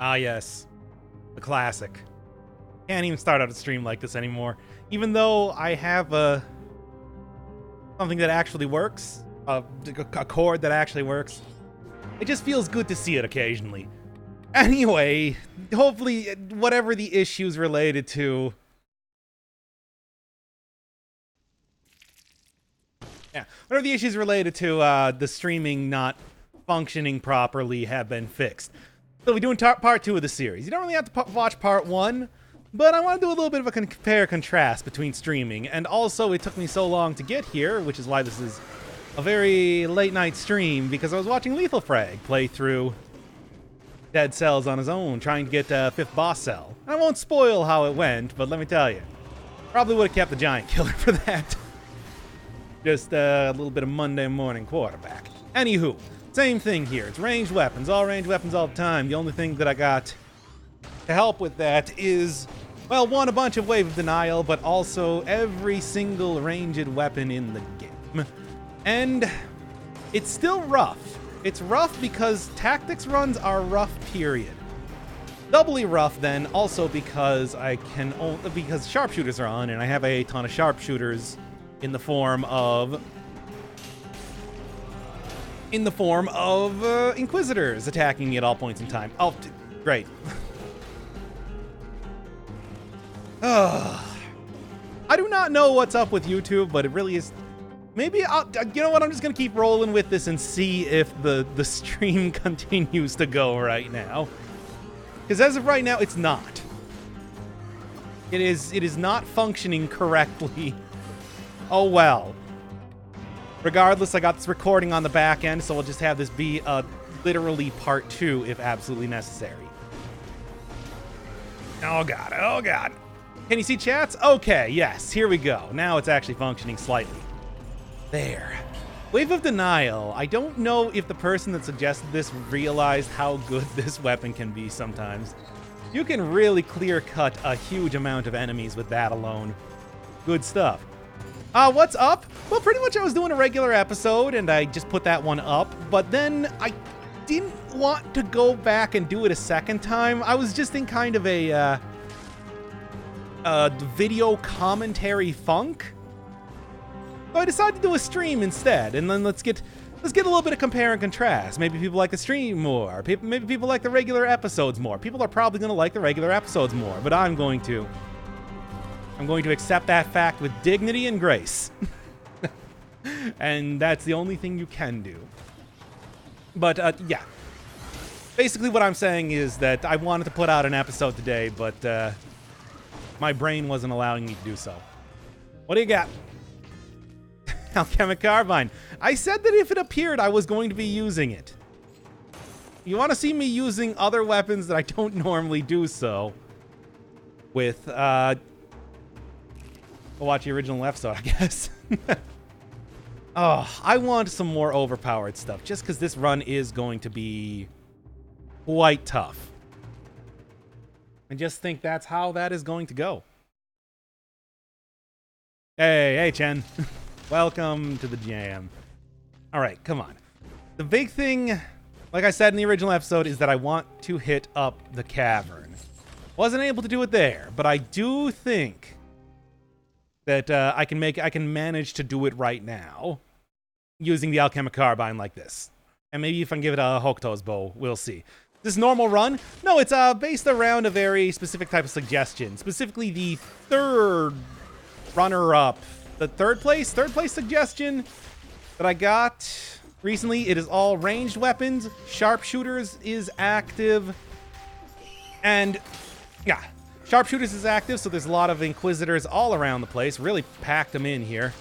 Ah, yes. The classic. Can't even start out a stream like this anymore. Even though I have something that actually works, a chord that actually works, it just feels good to see it occasionally. Anyway, hopefully, whatever the issues related to... Yeah, whatever the issues related to the streaming not functioning properly have been fixed. So we're doing part 2 of the series. You don't really have to watch part 1, but I want to do a little bit of a compare-contrast between streaming, and also it took me so long to get here, which is why this is a very late-night stream, because I was watching Lethal Frag play through Dead Cells on his own, trying to get 5th boss cell. And I won't spoil how it went, but let me tell you, probably would have kept the Giant Killer for that. Just a little bit of Monday morning quarterback. Anywho, same thing here. It's ranged weapons, all the time. The only thing that I got to help with that is, well, one, a bunch of Wave of Denial, but also every single ranged weapon in the game. And it's still rough. It's rough because tactics runs are rough, period. Doubly rough then, also because because sharpshooters are on, and I have a ton of sharpshooters in the form of Inquisitors attacking me at all points in time. Oh, great. I do not know what's up with YouTube, but it really is. Maybe you know what? I'm just gonna keep rolling with this and see if the stream continues to go right now. Because as of right now, it's not. It is not functioning correctly. Oh well. Regardless, I got this recording on the back end, so we'll just have this be literally part 2 if absolutely necessary. Oh god, oh god. Can you see chats? Okay, yes, here we go. Now it's actually functioning slightly. There. Wave of Denial. I don't know if the person that suggested this realized how good this weapon can be sometimes. You can really clear-cut a huge amount of enemies with that alone. Good stuff. What's up? Well, pretty much I was doing a regular episode, and I just put that one up, but then I didn't want to go back and do it a second time. I was just in kind of a video commentary funk. So I decided to do a stream instead, and then let's get a little bit of compare and contrast. Maybe people like the stream more. Maybe people like the regular episodes more. People are probably going to like the regular episodes more, but I'm going to accept that fact with dignity and grace. And that's the only thing you can do. But, yeah. Basically what I'm saying is that I wanted to put out an episode today, but my brain wasn't allowing me to do so. What do you got? Alchemic Carbine. I said that if it appeared, I was going to be using it. You want to see me using other weapons that I don't normally do so with, we'll watch the original episode, I guess. Oh, I want some more overpowered stuff, just because this run is going to be quite tough. I just think that's how that is going to go. Hey, Chen. Welcome to the jam. All right, come on. The big thing, like I said in the original episode, is that I want to hit up the Cavern. Wasn't able to do it there, but I do think that I can manage to do it right now using the Alchemic Carbine like this. And maybe if I can give it a Hokuto's bow, we'll see. This normal run? No, it's based around a very specific type of suggestion. Specifically the third runner-up. The third place suggestion that I got recently. It is all ranged weapons. Sharpshooters is active. And, yeah. Sharpshooters is active, so there's a lot of Inquisitors all around the place. Really packed them in here.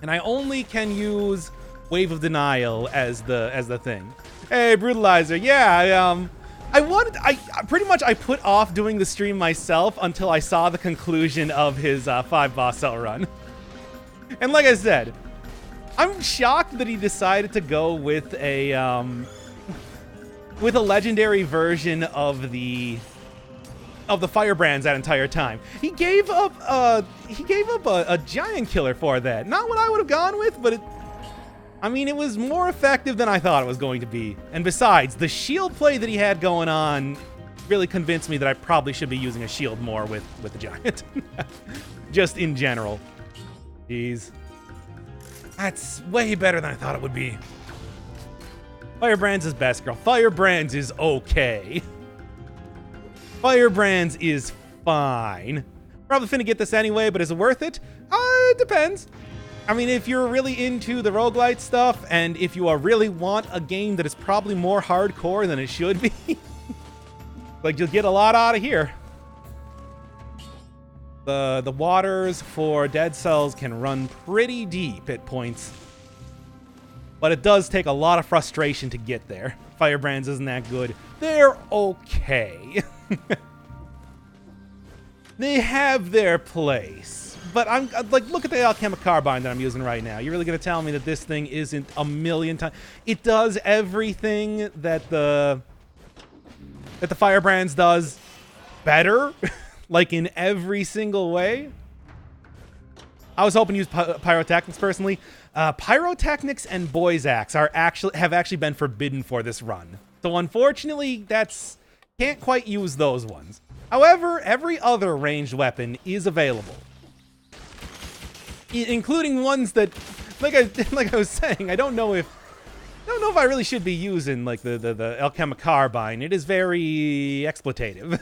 And I only can use Wave of Denial as the thing. Hey, Brutalizer. Yeah, I put off doing the stream myself until I saw the conclusion of his 5 boss cell run. And like I said, I'm shocked that he decided to go with a legendary version of the Firebrands that entire time. He gave up a giant killer for that. Not what I would have gone with, but I mean, it was more effective than I thought it was going to be. And besides, the shield play that he had going on really convinced me that I probably should be using a shield more with the giant. Just in general. Jeez. That's way better than I thought it would be. Firebrands is best, girl. Firebrands is okay. Firebrands is fine. Probably finna get this anyway, but is it worth it? It depends. I mean, if you're really into the roguelite stuff, and if you really want a game that is probably more hardcore than it should be, like, you'll get a lot out of here. The waters for dead cells can run pretty deep at points, but it does take a lot of frustration to get there. Firebrands isn't that good. They're okay. They have their place. But I'm like, look at the alchemic carbine that I'm using right now. You're really gonna tell me that this thing isn't a million times? It does everything that the Firebrands does better, like in every single way. I was hoping to use pyrotechnics personally. Pyrotechnics and Boy's Axe have actually been forbidden for this run. So unfortunately, can't quite use those ones. However, every other ranged weapon is available, including ones that, like I was saying, I don't know if I really should be using like the alchemic carbine. It is very exploitative.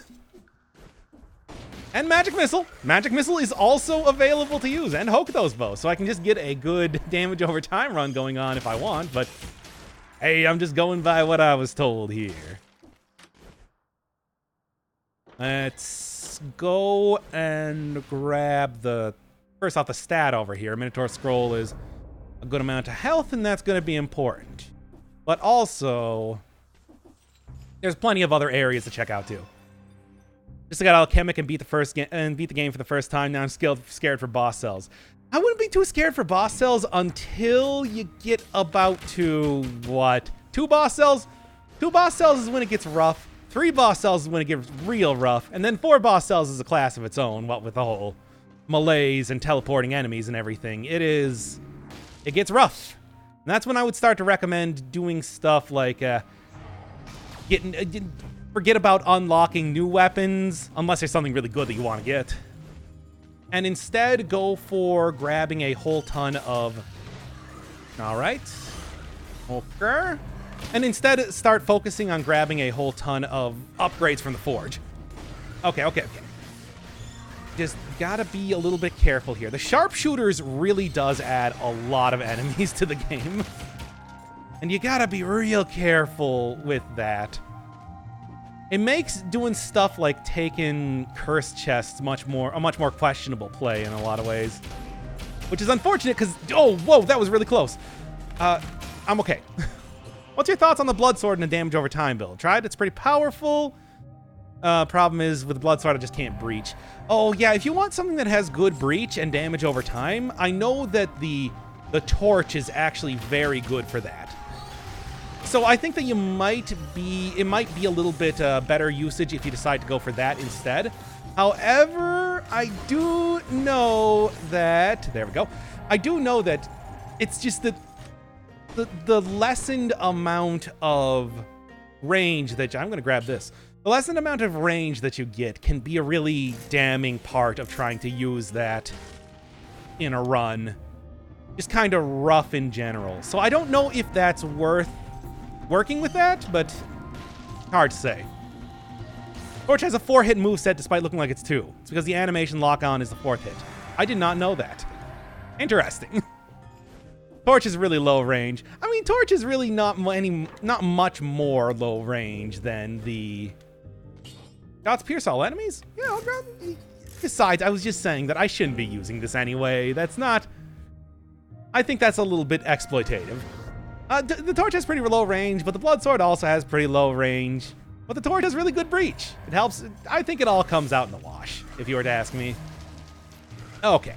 And magic missile. Magic missile is also available to use, and Hokuto's bow, so I can just get a good damage over time run going on if I want. But hey, I'm just going by what I was told here. Let's go and grab first off the stat over here. Minotaur Scroll is a good amount of health, and that's going to be important. But also, there's plenty of other areas to check out too. Just got alchemic and beat the game for the first time. Now I'm scared for boss cells. I wouldn't be too scared for boss cells until you get about to what? 2 boss cells? 2 boss cells is when it gets rough. 3 boss cells is when it gets real rough, and then 4 boss cells is a class of its own, what with the whole malaise and teleporting enemies and everything. It gets rough. And that's when I would start to recommend doing stuff like forget about unlocking new weapons, unless there's something really good that you want to get. And instead go for grabbing a whole ton of... Alright. Okay. And instead start focusing on grabbing a whole ton of upgrades from the forge. Okay. Just gotta be a little bit careful here. The sharpshooters really does add a lot of enemies to the game. And you gotta be real careful with that. It makes doing stuff like taking cursed chests a much more questionable play in a lot of ways. Which is unfortunate because, oh, whoa, that was really close. I'm okay. What's your thoughts on the blood sword and the damage over time build? Tried, it's pretty powerful. Problem is with the blood sword, I just can't breach. Oh yeah, if you want something that has good breach and damage over time, I know that the torch is actually very good for that. So I think that it might be a little bit better usage if you decide to go for that instead. However, I do know that, there we go. I do know that it's just that the lessened amount of range that I'm going to grab this. The lessened amount of range that you get can be a really damning part of trying to use that in a run. Just kind of rough in general. So I don't know if that's worth working with that, but hard to say. Torch has a 4-hit moveset despite looking like it's 2. It's because the animation lock-on is the 4th hit. I did not know that. Interesting. Torch is really low range. I mean, Torch is really not much more low range than the God's Pierce all enemies? Yeah, I'll grab... Besides, I was just saying that I shouldn't be using this anyway. That's not... I think that's a little bit exploitative. The Torch has pretty low range, but the Blood Sword also has pretty low range. But the Torch has really good breach. It helps... I think it all comes out in the wash, if you were to ask me. Okay.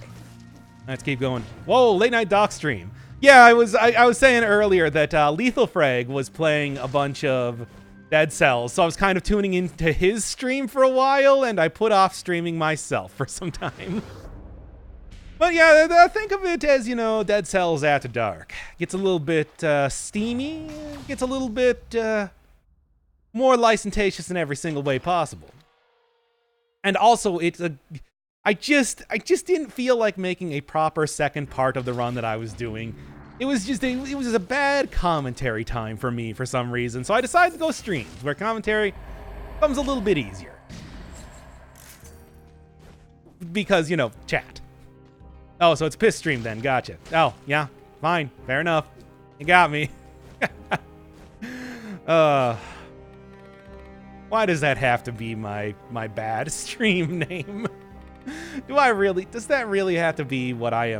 Let's keep going. Whoa, late night doc stream. Yeah, I was saying earlier that Lethal Frag was playing a bunch of Dead Cells, so I was kind of tuning into his stream for a while, and I put off streaming myself for some time. But yeah, think of it as, you know, Dead Cells after dark. Gets a little bit steamy, gets a little bit more licentious in every single way possible. And also, I just didn't feel like making a proper second part of the run that I was doing. It was just a bad commentary time for me for some reason. So I decided to go streams, where commentary comes a little bit easier. Because, you know, chat. Oh, so it's piss stream then. Gotcha. Oh, yeah. Fine. Fair enough. You got me. Why does that have to be my bad stream name? Does that really have to be what I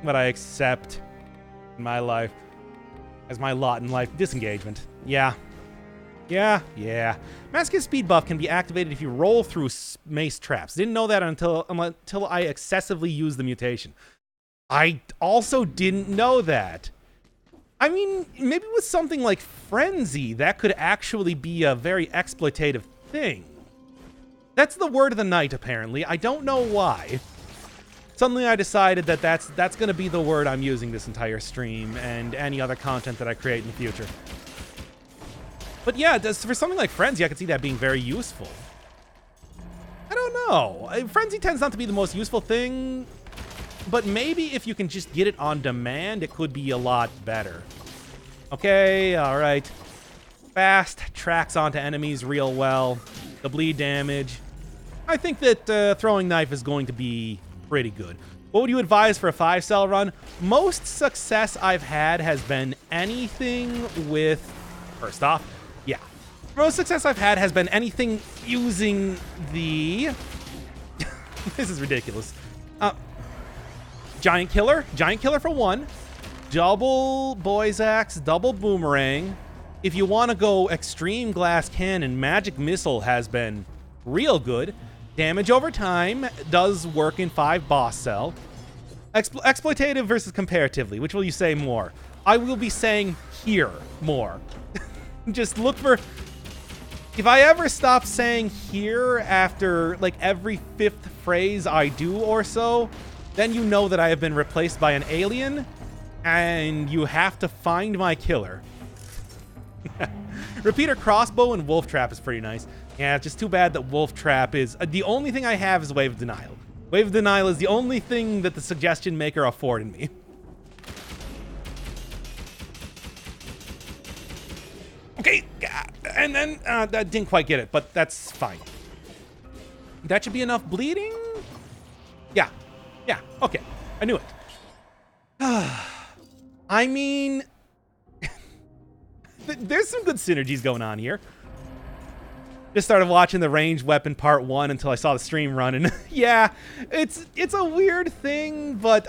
accept in my life as my lot in life? Disengagement. Yeah. Masochist speed buff can be activated if you roll through mace traps. Didn't know that until I excessively used the mutation. I also didn't know that. I mean, maybe with something like Frenzy, that could actually be a very exploitative thing. That's the word of the night, apparently. I don't know why. Suddenly I decided that that's going to be the word I'm using this entire stream and any other content that I create in the future. But yeah, for something like Frenzy, I could see that being very useful. I don't know. Frenzy tends not to be the most useful thing, but maybe if you can just get it on demand, it could be a lot better. Okay, all right. Fast, tracks onto enemies real well. The bleed damage. I think that throwing knife is going to be pretty good. What would you advise for a 5-cell run? Most success I've had has been anything with... First off, yeah. Most success I've had has been anything using the... This is ridiculous. Giant Killer. Giant Killer for 1. Double Boy's Axe. Double Boomerang. If you want to go extreme Glass Cannon, Magic Missile has been real good. Damage over time does work in 5 boss cell. Exploitative versus comparatively. Which will you say more? I will be saying here more. Just look for... If I ever stop saying here after like every 5th phrase I do or so, then you know that I have been replaced by an alien and you have to find my killer. Repeater Crossbow and Wolf Trap is pretty nice. Yeah, it's just too bad that Wolf Trap is... the only thing I have is Wave of Denial. Wave of Denial is the only thing that the Suggestion Maker afforded me. Okay, and then that didn't quite get it, but that's fine. That should be enough bleeding? Yeah, okay. I knew it. I mean... There's some good synergies going on here. Just started watching the ranged weapon part 1 until I saw the stream run, and yeah, it's a weird thing, but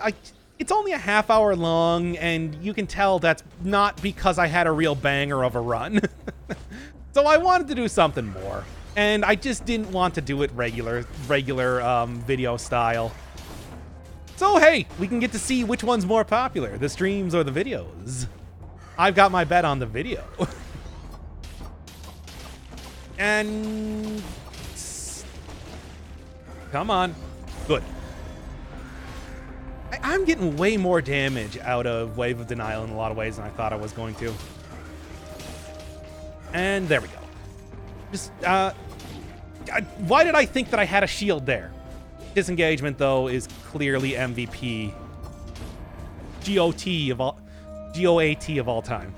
it's only a half-hour long, and you can tell that's not because I had a real banger of a run. So I wanted to do something more, and I just didn't want to do it regular video style. So hey, we can get to see which one's more popular, the streams or the videos. I've got my bet on the video. And... Come on. Good. I'm getting way more damage out of Wave of Denial in a lot of ways than I thought I was going to. And there we go. Just, why did I think that I had a shield there? Disengagement, though, is clearly MVP. GOAT of all time.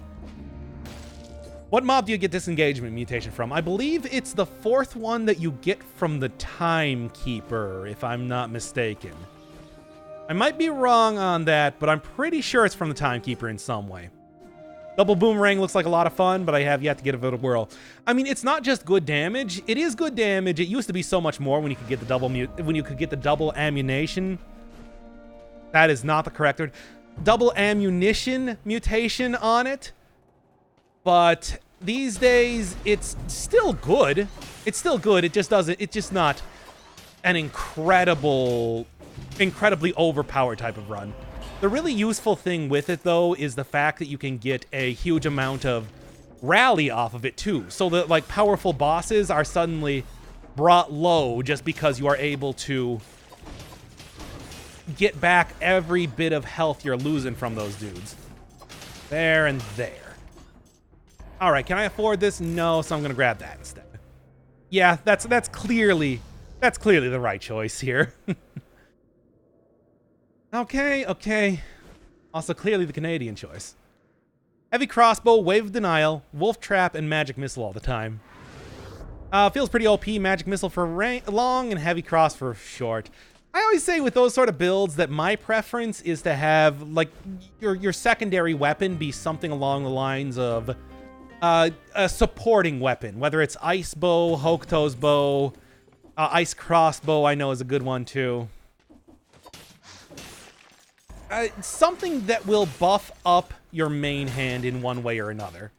What mob do you get disengagement mutation from? I believe it's the 4th one that you get from the Timekeeper, if I'm not mistaken. I might be wrong on that, but I'm pretty sure it's from the Timekeeper in some way. Double Boomerang looks like a lot of fun, but I have yet to give it a whirl. I mean, it's not just good damage. It is good damage. It used to be so much more when you could get the double ammunition. That is not the correct word. Double ammunition mutation on it. But these days, it's still good. It's still good. It just doesn't... It's just not an incredibly overpowered type of run. The really useful thing with it, though, is the fact that you can get a huge amount of rally off of it, too. So that, like, powerful bosses are suddenly brought low just because you are able to get back every bit of health you're losing from those dudes. There and there. All right, can I afford this? No, so I'm gonna grab that instead. Yeah, that's clearly the right choice here. Okay. Also clearly the Canadian choice. Heavy crossbow, wave of denial, wolf trap, and magic missile all the time. Feels pretty OP. Magic missile for long and heavy cross for short. I always say with those sort of builds that my preference is to have like your secondary weapon be something along the lines of a supporting weapon, whether it's ice bow, Hokuto's bow, ice crossbow I know is a good one too. Something that will buff up your main hand in one way or another.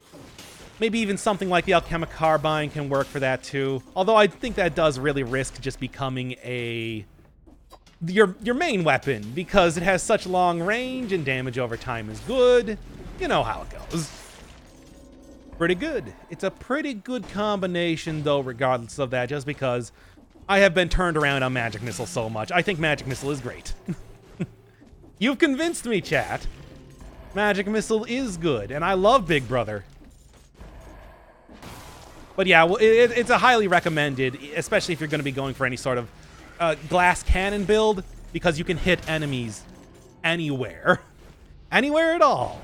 Maybe even something like the Alchemic Carbine can work for that too. Although I think that does really risk just becoming your main weapon because it has such long range and damage over time is good. You know how it goes. Pretty good. It's a pretty good combination though, regardless of that, just because I have been turned around on Magic Missile so much. I think Magic Missile is great. You've convinced me, chat. Magic Missile is good, and I love Big Brother. But yeah, well, it's a highly recommended, especially if you're going to be going for any sort of glass cannon build, because you can hit enemies anywhere. Anywhere at all.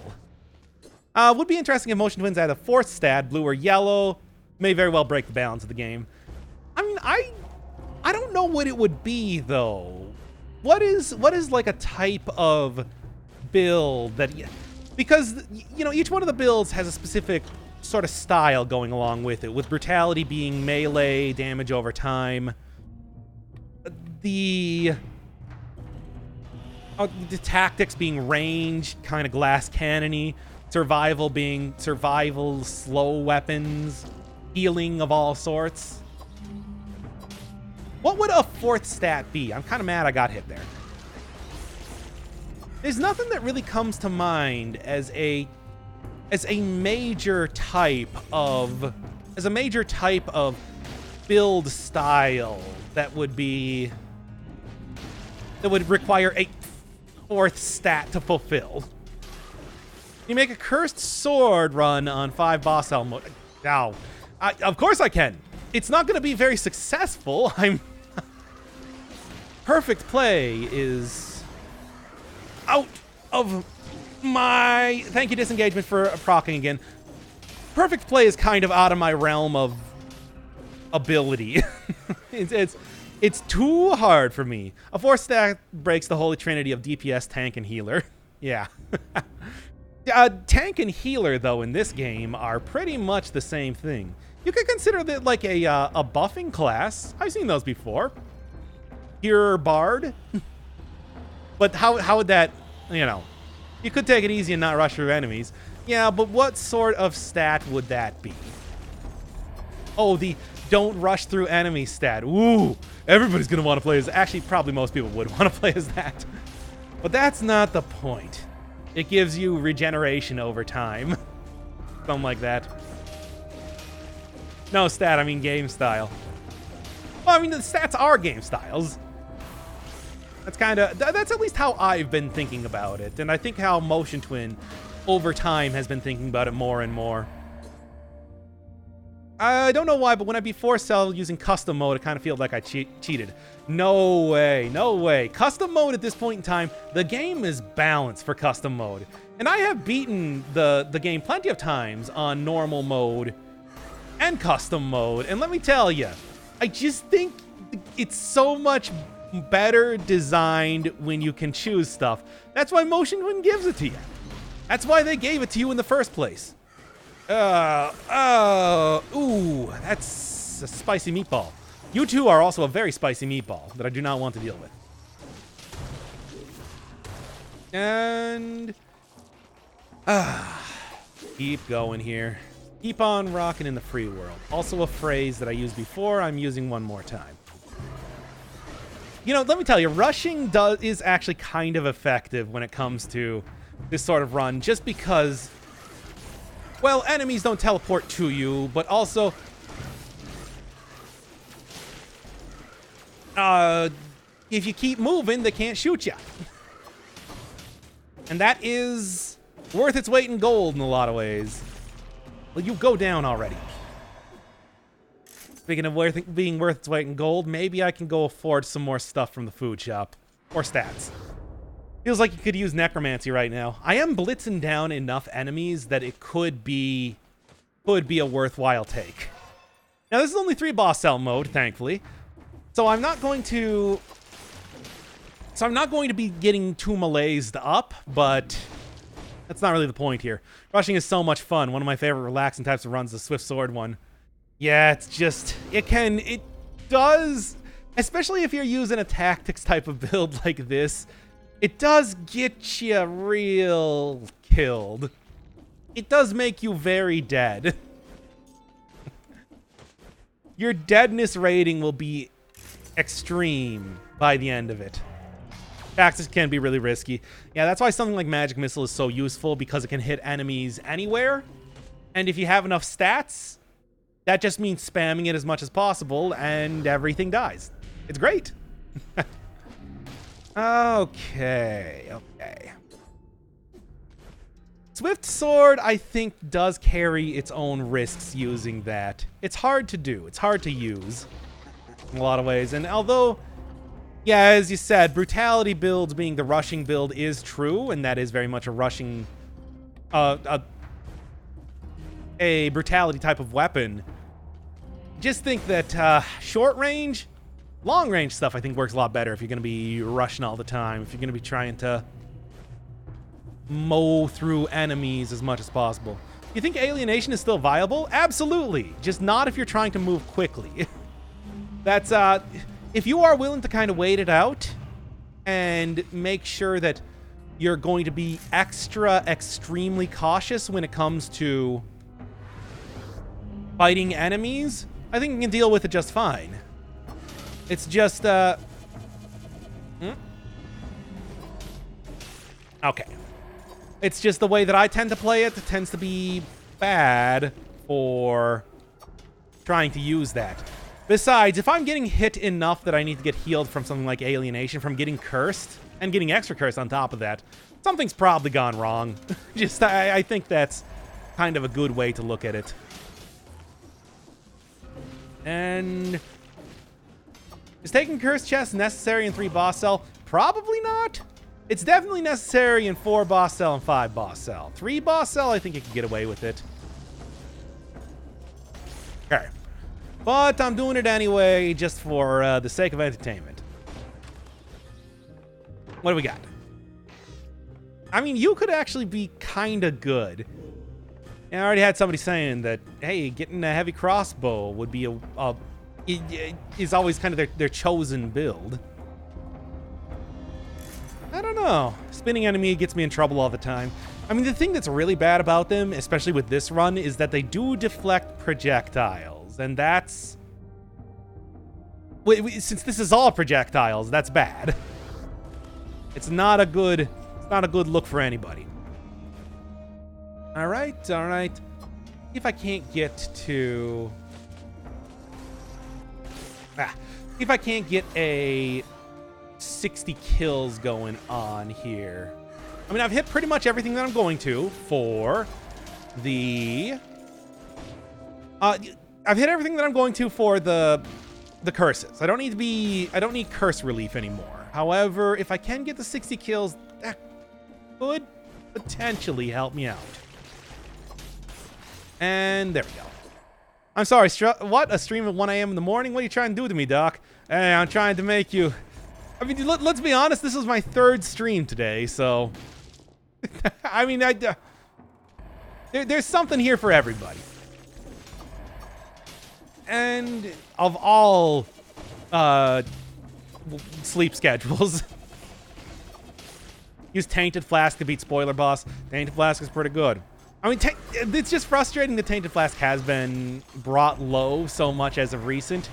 Would be interesting if Motion Twins had a fourth stat, blue or yellow. May very well break the balance of the game. I mean, I don't know what it would be, though. What is like a type of build that... Because, you know, each one of the builds has a specific sort of style going along with it, with brutality being melee, damage over time. The tactics being ranged, kind of glass cannony. Survival being survival, slow weapons, healing of all sorts. What would a fourth stat be? I'm kind of mad I got hit there. There's nothing that really comes to mind as a major type of build style that would require a fourth stat to fulfill. You make a cursed sword run on 5 boss hell mode. Now, of course I can. It's not going to be very successful. Perfect play is out of my... Thank you, Disengagement, for proccing again. Perfect play is kind of out of my realm of ability. It's too hard for me. A 4th stat breaks the holy trinity of DPS, tank, and healer. Yeah. Tank and healer, though, in this game are pretty much the same thing. You could consider that like a buffing class. I've seen those before. Healer Bard. But how would that, you know, you could take it easy and not rush through enemies. Yeah, but what sort of stat would that be? Oh, the don't rush through enemy stat. Ooh, everybody's going to want to play as... Actually, probably most people would want to play as that. But that's not the point. It gives you regeneration over time. Something like that. No stat, I mean game style. Well, I mean, the stats are game styles. That's at least how I've been thinking about it. And I think how Motion Twin, over time, has been thinking about it more and more. I don't know why, but when I beat 4-Cell using custom mode, it kind of feels like I cheated. No way, no way. Custom mode at this point in time, the game is balanced for custom mode. And I have beaten the game plenty of times on normal mode and custom mode. And let me tell you, I just think it's so much better designed when you can choose stuff. That's why Motion Twin gives it to you. That's why they gave it to you in the first place. Ooh, that's a spicy meatball. You two are also a very spicy meatball that I do not want to deal with. And... keep going here. Keep on rocking in the free world. Also a phrase that I used before, I'm using one more time. You know, let me tell you, rushing is actually kind of effective when it comes to this sort of run, just because... Well, enemies don't teleport to you, but also... if you keep moving, they can't shoot you. And that is worth its weight in gold in a lot of ways. Well, you go down already. Speaking of being worth its weight in gold, maybe I can go afford some more stuff from the food shop. Or stats. Feels like you could use necromancy right now. I am blitzing down enough enemies that it could be a worthwhile take. Now, this is only 3 boss cell mode, thankfully. So I'm not going to be getting too malaised up, but that's not really the point here. Rushing is so much fun. One of my favorite relaxing types of runs is the Swift Sword one. Yeah, it's just, it does, especially if you're using a tactics type of build like this, it does get you real killed. It does make you very dead. Your deadness rating will be extreme by the end of it. Tactics can be really risky. Yeah, that's why something like Magic Missile is so useful, because it can hit enemies anywhere. And if you have enough stats, that just means spamming it as much as possible and everything dies. It's great. Okay. Swift Sword, I think, does carry its own risks using that. It's hard to do. It's hard to use in a lot of ways. And although, yeah, as you said, brutality builds being the rushing build is true, and that is very much a rushing, a brutality type of weapon. Just think that short range, long range stuff I think works a lot better if you're going to be rushing all the time, if you're going to be trying to mow through enemies as much as possible. You think alienation is still viable? Absolutely. Just not if you're trying to move quickly. That's, if you are willing to kind of wait it out and make sure that you're going to be extremely cautious when it comes to fighting enemies, I think you can deal with it just fine. It's just, okay. It's just the way that I tend to play it. It tends to be bad for trying to use that. Besides, if I'm getting hit enough that I need to get healed from something like alienation, from getting cursed, and getting extra cursed on top of that, something's probably gone wrong. Just, I think that's kind of a good way to look at it. And is taking cursed chests necessary in 3 boss cell? Probably not. It's definitely necessary in 4 boss cell and 5 boss cell. 3 boss cell, I think you can get away with it. Okay. But I'm doing it anyway, just for the sake of entertainment. What do we got? I mean, you could actually be kind of good. And I already had somebody saying that, hey, getting a heavy crossbow would be is always kind of their chosen build. I don't know. Spinning enemy gets me in trouble all the time. I mean, the thing that's really bad about them, especially with this run, is that they do deflect projectiles. And that's... since this is all projectiles, that's bad. It's not a good look for anybody. All right. If I can't get to... if I can't get a 60 kills going on here. I mean, I've hit pretty much everything that I'm going to for the... I've hit everything that I'm going to for the curses. I don't need curse relief anymore. However, if I can get the 60 kills, that could potentially help me out. And there we go. I'm sorry, what? A stream at 1 a.m. in the morning? What are you trying to do to me, Doc? Hey, I'm trying to make you... I mean, let's be honest, this was my 3rd stream today, so... I mean, there's something here for everybody. And of all sleep schedules... Use Tainted Flask to beat Spoiler Boss. Tainted Flask is pretty good. I mean, it's just frustrating that Tainted Flask has been brought low so much as of recent.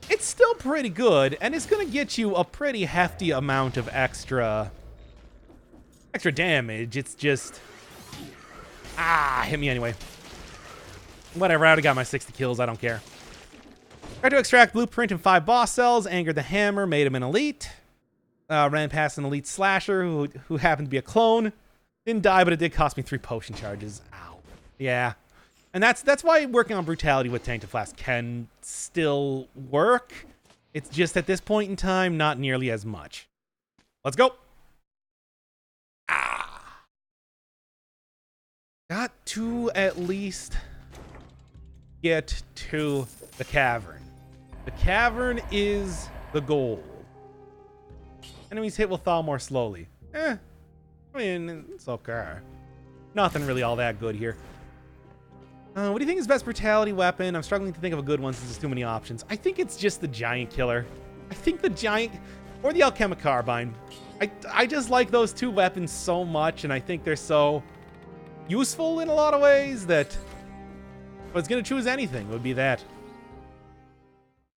It's still pretty good, and it's going to get you a pretty hefty amount of extra damage. It's just... hit me anyway. Whatever, I already got my 60 kills, I don't care. Tried to extract Blueprint in 5 boss cells, angered the Hammer, made him an elite. Ran past an elite slasher who happened to be a clone. Didn't die, but it did cost me 3 potion charges. Ow. Yeah. And that's why working on brutality with Tainted Flask can still work. It's just at this point in time, not nearly as much. Let's go. Ah. Got to at least get to the cavern. The cavern is the goal. Enemies hit will thaw more slowly. I mean, it's okay. Nothing really all that good here. What do you think is best brutality weapon? I'm struggling to think of a good one since there's too many options. I think it's just the giant killer. I think the giant, or the alchemic carbine. I just like those two weapons so much, and I think they're so useful in a lot of ways that if I was gonna choose anything, it would be that.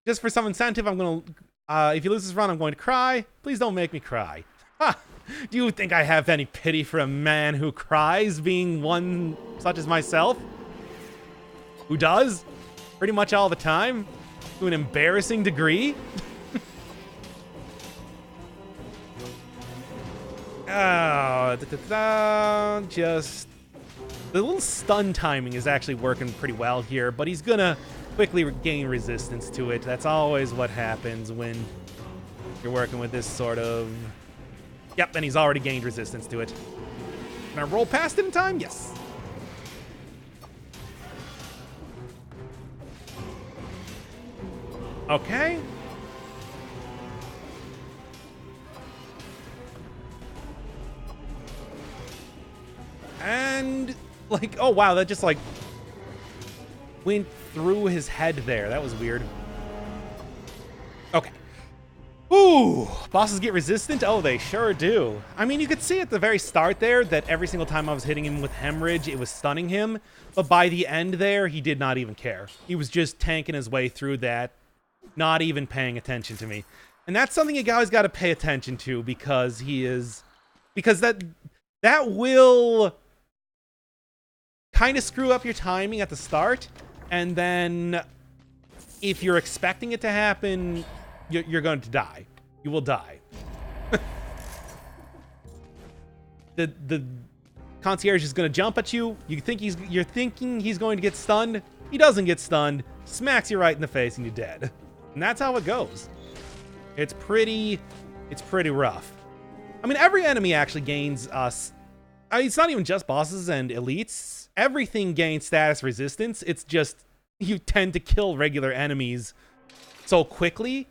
Just for some incentive, I'm gonna, if you lose this run, I'm going to cry. Please don't make me cry. Ha! Do you think I have any pity for a man who cries, being one such as myself? Who does? Pretty much all the time? To an embarrassing degree? Just... The little stun timing is actually working pretty well here, but he's gonna quickly gain resistance to it. That's always what happens when you're working with this sort of... Yep, and he's already gained resistance to it. Can I roll past it in time? Yes. Okay. And, like, oh wow, that just, like, went through his head there. That was weird. Okay. Ooh, bosses get resistant? Oh, they sure do. I mean, you could see at the very start there that every single time I was hitting him with Hemorrhage, it was stunning him. But by the end there, he did not even care. He was just tanking his way through that, not even paying attention to me. And that's something you guys got to pay attention to because that will kind of screw up your timing at the start. And then if you're expecting it to happen, you're going to die. You will die. The concierge is going to jump at you. You're thinking he's going to get stunned. He doesn't get stunned. Smacks you right in the face and you're dead. And that's how it goes. It's pretty rough. I mean, every enemy actually gains us. It's not even just bosses and elites. Everything gains status resistance. It's just you tend to kill regular enemies so quickly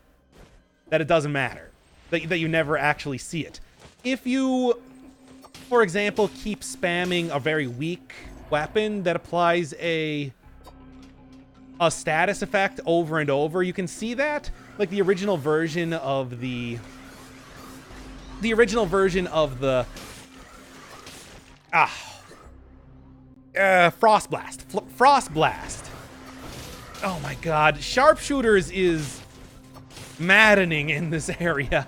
that it doesn't matter. That you never actually see it. If you, for example, keep spamming a very weak weapon that applies a status effect over and over, you can see that. Like the original version of the Frost Blast. Frost Blast. Oh my god. Sharpshooters is maddening in this area.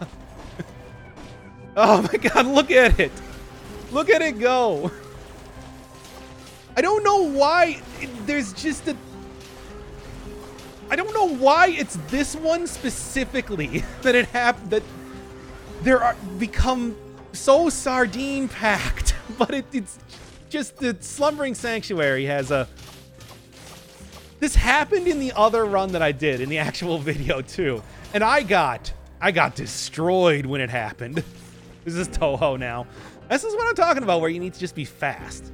Oh my god, look at it. Look at it go. I don't know why there's just a... I don't know why it's this one specifically that it happened, that there are become so sardine packed, but it's just the Slumbering Sanctuary has a... This happened in the other run that I did in the actual video too, and I got destroyed when it happened. This is Toho now. This is what I'm talking about, where you need to just be fast.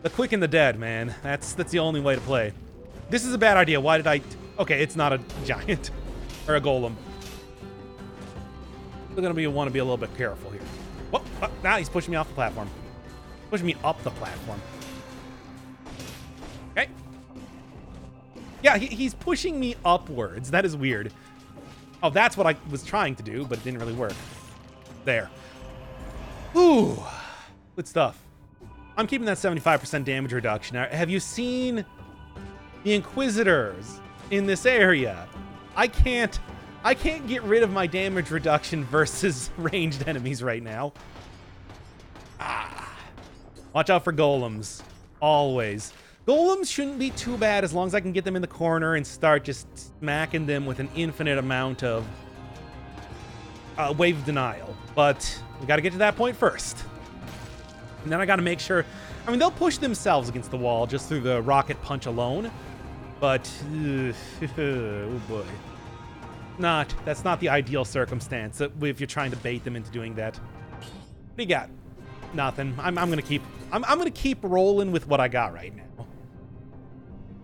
The quick and the dead, man. That's the only way to play. This is a bad idea. Why did I... Okay, it's not a giant or a golem. We're gonna want to be a little bit careful here. Whoa, now he's pushing me off the platform. Pushing me up the platform. Okay. Yeah, he's pushing me upwards. That is weird. Oh, that's what I was trying to do, but it didn't really work. There. Ooh, good stuff. I'm keeping that 75% damage reduction. Now, have you seen the Inquisitors in this area? I can't get rid of my damage reduction versus ranged enemies right now. Watch out for golems. Always. Golems shouldn't be too bad as long as I can get them in the corner and start just smacking them with an infinite amount of Wave of Denial. But we got to get to that point first. And then I got to make sure... I mean, they'll push themselves against the wall just through the rocket punch alone. But... oh, boy. That's not the ideal circumstance if you're trying to bait them into doing that. What do you got? Nothing. I'm gonna keep rolling with what I got right now.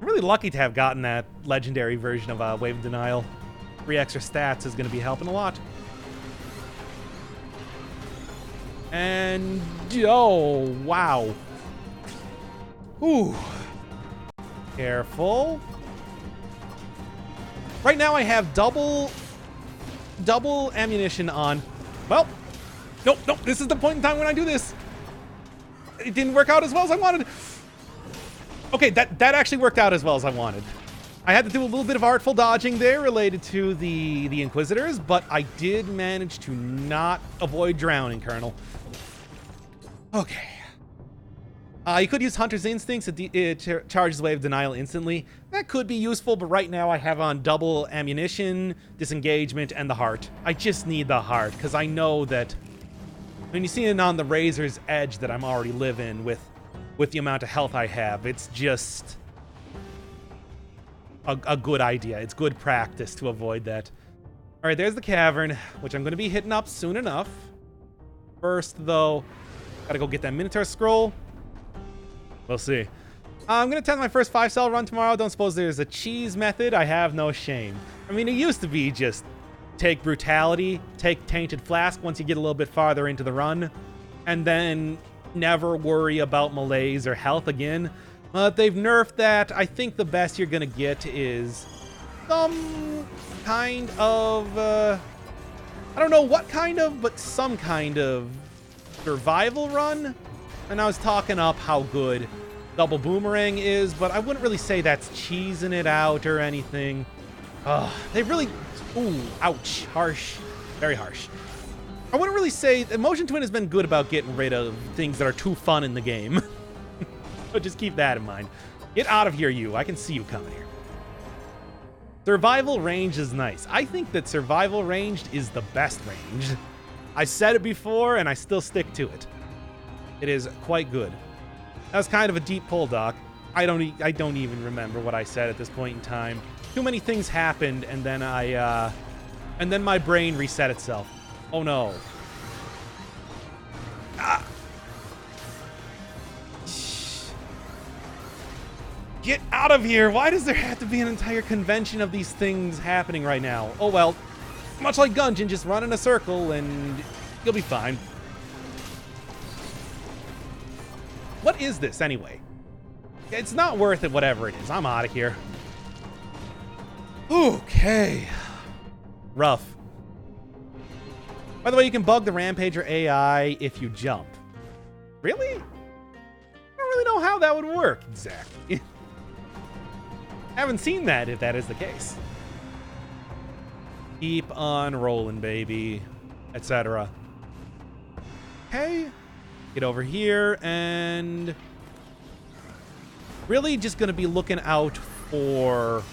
I'm really lucky to have gotten that legendary version of Wave of Denial. 3 extra stats is gonna be helping a lot. And oh wow. Ooh. Careful. Right now I have double ammunition on. Well, nope. This is the point in time when I do this. It didn't work out as well as I wanted. Okay, that actually worked out as well as I wanted. I had to do a little bit of artful dodging there related to the Inquisitors, but I did manage to not avoid drowning, Colonel. Okay. You could use Hunter's Instincts. It charges Wave Denial instantly. That could be useful, but right now I have on double ammunition, disengagement, and the heart. I just need the heart, because I know that when you see it on the razor's edge that I'm already living with the amount of health I have, it's just a good idea. It's good practice to avoid that. All right, there's the cavern, which I'm going to be hitting up soon enough. First, though, gotta go get that Minotaur scroll. We'll see. I'm going to attempt my first 5-cell run tomorrow. Don't suppose there's a cheese method. I have no shame. I mean, it used to be just take Brutality, take Tainted Flask once you get a little bit farther into the run, and then never worry about malaise or health again. But they've nerfed that. I think the best you're going to get is some kind of... I don't know what kind of, but some kind of survival run. And I was talking up how good Double Boomerang is, but I wouldn't really say that's cheesing it out or anything. They really... Ooh, ouch. Harsh. Very harsh. I wouldn't really say... Motion Twin has been good about getting rid of things that are too fun in the game. But just keep that in mind. Get out of here, you. I can see you coming here. Survival range is nice. I think that survival ranged is the best range. I said it before, and I still stick to it. It is quite good. That was kind of a deep pull, Doc. I don't even remember what I said at this point in time. Too many things happened, and then and then my brain reset itself. Oh no. Ah. Get out of here! Why does there have to be an entire convention of these things happening right now? Oh well. Much like Gungeon, just run in a circle and you'll be fine. What is this, anyway? It's not worth it, whatever it is. I'm out of here. Okay. Rough. By the way, you can bug the Rampager AI if you jump. Really? I don't really know how that would work, exactly. Haven't seen that, if that is the case. Keep on rolling, baby. Etc. Okay. Get over here, and really just going to be looking out for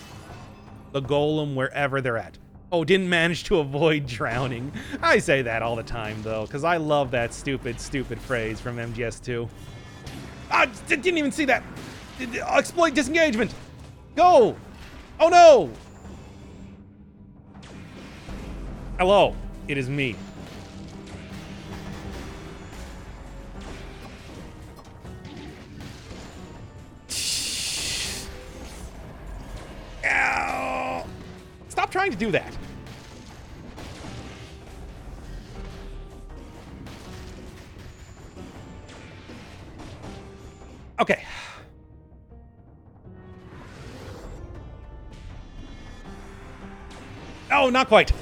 the golem wherever they're at. Oh, didn't manage to avoid drowning. I say that all the time, though, because I love that stupid phrase from MGS2. Ah, didn't even see that. Exploit disengagement. Go. Oh, no. Hello. It is me. Ow. Stop trying to do that. Okay. Oh, not quite.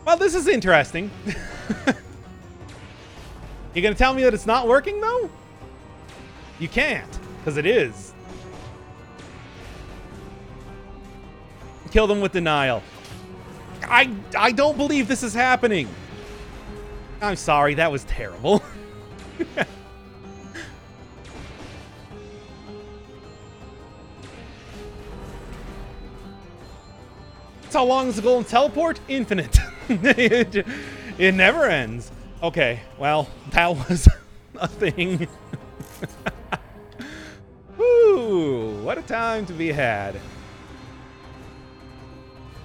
Well, this is interesting. You gonna tell me that it's not working, though? You can't, because it is. Kill them with denial. I don't believe this is happening. I'm sorry, that was terrible. That's how long is the golden teleport? Infinite. It never ends. Okay, well, that was a thing. Woo! What a time to be had.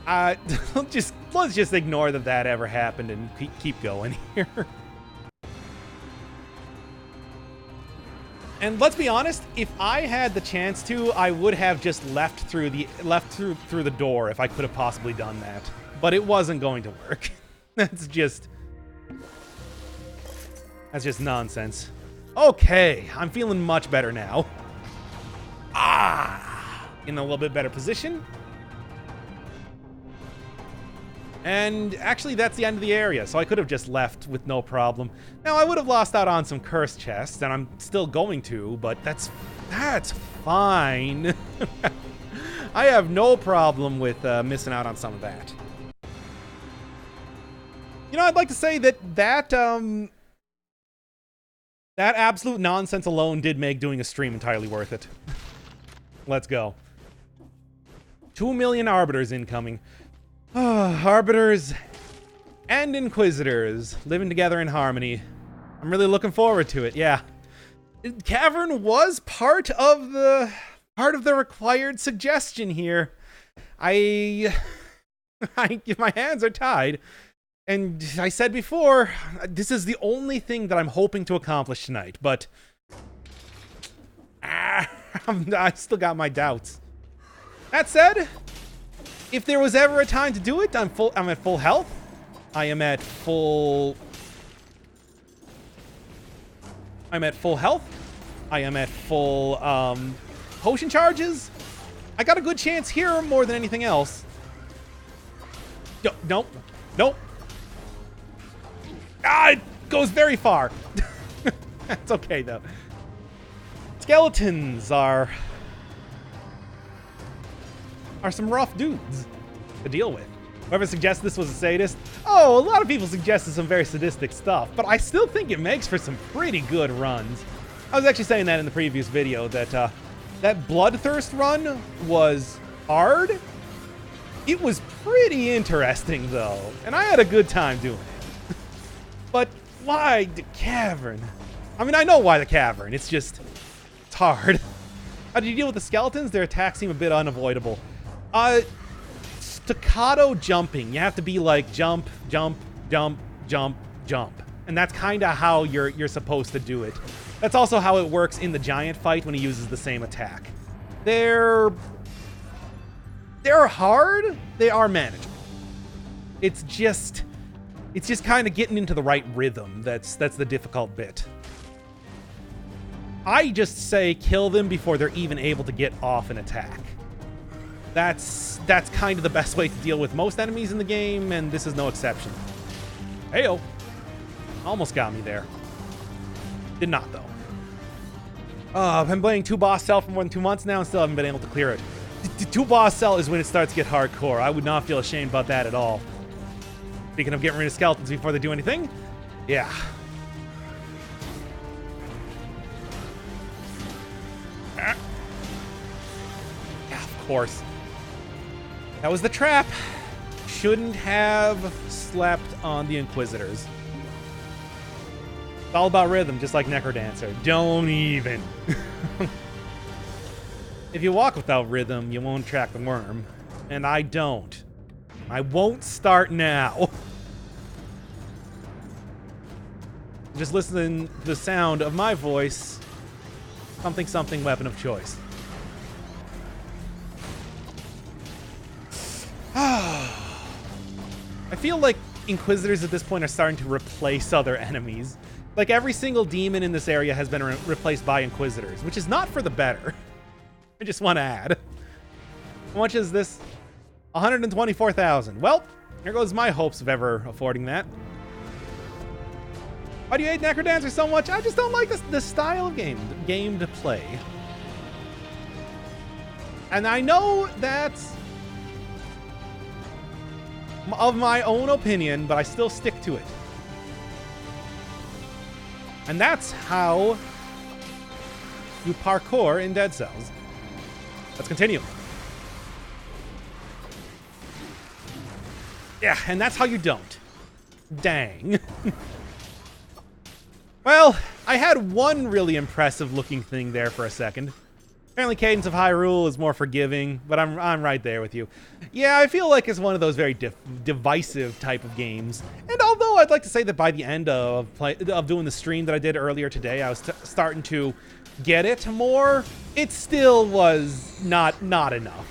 Let's just ignore that ever happened and keep going here. And let's be honest, if I had the chance to, I would have just left through the door if I could have possibly done that. But it wasn't going to work. That's just nonsense. Okay, I'm feeling much better now. In a little bit better position. And actually, that's the end of the area, so I could have just left with no problem. Now, I would have lost out on some cursed chests, and I'm still going to, but that's fine. I have no problem with missing out on some of that. You know, I'd like to say that absolute nonsense alone did make doing a stream entirely worth it. Let's go. 2 million Arbiters incoming. Arbiters and Inquisitors living together in harmony. I'm really looking forward to it, yeah. Cavern was part of the required suggestion here. My hands are tied. And I said before, this is the only thing that I'm hoping to accomplish tonight, but I still got my doubts. That said, if there was ever a time to do it, I'm at full health. I am at full health. I am at full potion charges. I got a good chance here more than anything else. Nope. It goes very far. That's okay though. Skeletons are some rough dudes to deal with. Whoever suggests this was a sadist, a lot of people suggested some very sadistic stuff, but I still think it makes for some pretty good runs. I was actually saying that in the previous video, that that Bloodthirst run was hard. It was pretty interesting though, and I had a good time doing it. But why the Cavern? I mean, I know why the Cavern, it's hard. How do you deal with the skeletons? Their attacks seem a bit unavoidable. Staccato jumping. You have to be like jump, jump, jump, jump, jump. And that's kind of how you're supposed to do it. That's also how it works in the giant fight when he uses the same attack. They're hard. They are manageable. It's just kind of getting into the right rhythm that's the difficult bit. I just say kill them before they're even able to get off an attack. That's kind of the best way to deal with most enemies in the game, and this is no exception. Heyo. Almost got me there. Did not, though. I've been playing 2 boss cell for more than 2 months now and still haven't been able to clear it. 2 boss cell is when it starts to get hardcore. I would not feel ashamed about that at all. Speaking of getting rid of skeletons before they do anything, yeah. Yeah, of course. That was the trap. Shouldn't have slept on the Inquisitors. It's all about rhythm, just like Necrodancer. Don't even. If you walk without rhythm, you won't track the worm. And I don't. I won't start now. Just listening to the sound of my voice. Something weapon of choice. I feel like Inquisitors at this point are starting to replace other enemies. Like every single demon in this area has been replaced by Inquisitors, which is not for the better. I just want to add. How much is this? 124,000. Well, here goes my hopes of ever affording that. Why do you hate Necrodancer so much? I just don't like the style of game to play. And I know that's of my own opinion, but I still stick to it. And that's how you parkour in Dead Cells. Let's continue. Yeah, and that's how you don't. Dang. Well, I had one really impressive looking thing there for a second. Apparently Cadence of Hyrule is more forgiving, but I'm right there with you. Yeah, I feel like it's one of those very divisive type of games. And although I'd like to say that by the end of doing the stream that I did earlier today, I was starting to get it more, it still was not enough.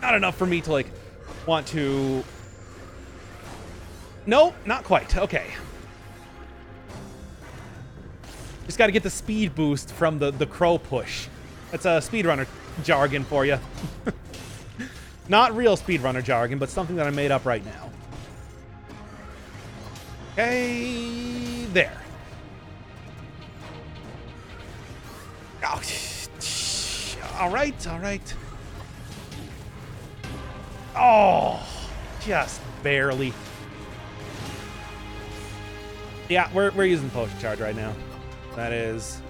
Not enough for me to, like, want to... No, not quite. Okay. Just got to get the speed boost from the crow push. That's a speedrunner jargon for you. Not real speedrunner jargon, but something that I made up right now. Okay, there. Oh, all right, all right. Oh, just barely. Yeah, we're using potion charge right now. That is,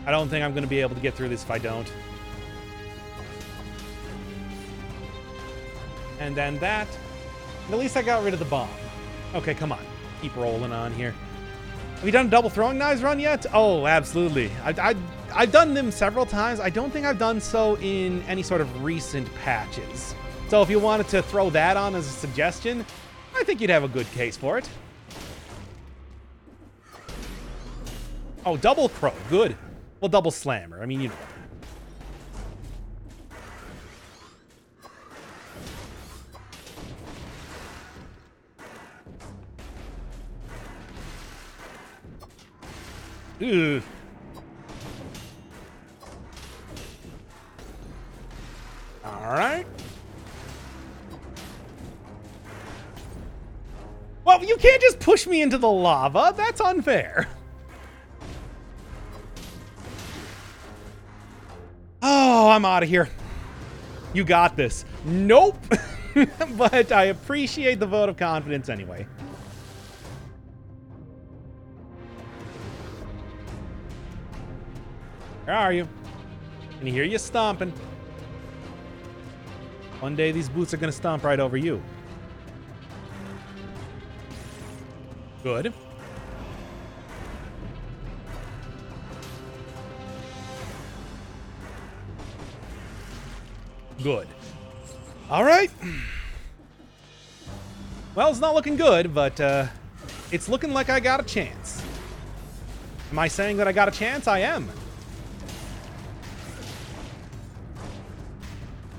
I don't think I'm going to be able to get through this if I don't. And then that. And at least I got rid of the bomb. Okay, come on. Keep rolling on here. Have you done a double throwing knives run yet? Oh, absolutely. I've done them several times. I don't think I've done so in any sort of recent patches. So if you wanted to throw that on as a suggestion, I think you'd have a good case for it. Oh, double crow. Good. Well, double slammer. I mean, you know. Ugh. All right. Well, you can't just push me into the lava. That's unfair. Oh, I'm out of here. You got this. Nope. But I appreciate the vote of confidence anyway. Where are you? Can you hear you stomping? One day these boots are going to stomp right over you. Good. Good. All right. Well, it's not looking good, but it's looking like I got a chance. Am I saying that I got a chance? I am.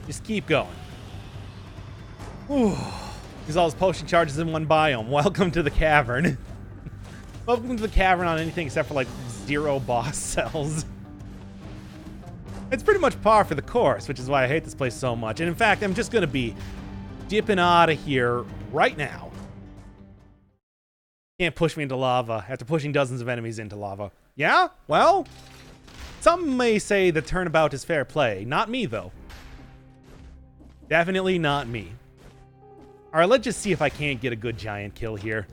Just keep going. Whew. Use all those potion charges in one biome. Welcome to the Cavern. Welcome to the Cavern on anything except for, like, 0 boss cells. It's pretty much par for the course, which is why I hate this place so much. And in fact, I'm just going to be dipping out of here right now. Can't push me into lava after pushing dozens of enemies into lava. Yeah? Well, some may say the turnabout is fair play. Not me, though. Definitely not me. Alright, let's just see if I can't get a good giant kill here.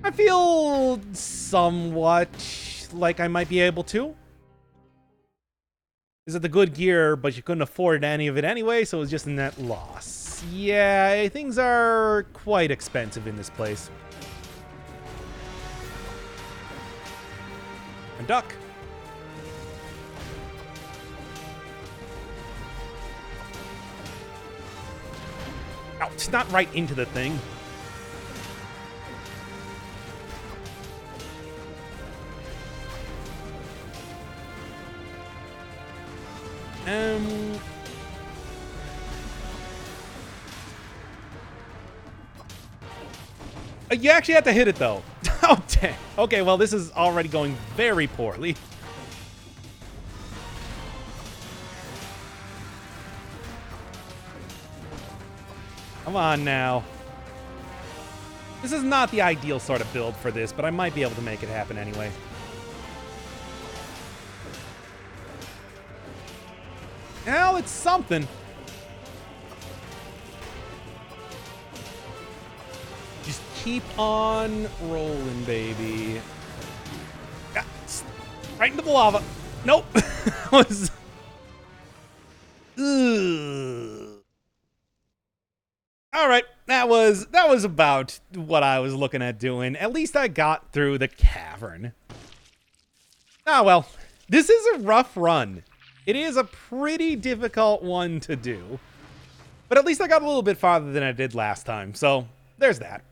I feel somewhat like I might be able to. Is it the good gear, but you couldn't afford any of it anyway, so it was just a net loss. Yeah, things are quite expensive in this place. A duck. Ow, it's not right into the thing. You actually have to hit it, though. Oh, dang. Okay, well, this is already going very poorly. Come on now. This is not the ideal sort of build for this, but I might be able to make it happen anyway. Well, it's something. Just keep on rolling, baby. Yeah, right into the lava. Nope. Was... Ugh. was about what I was looking at doing. At least I got through the cavern. Ah, well, this is a rough run. It is a pretty difficult one to do. But at least I got a little bit farther than I did last time, so there's that.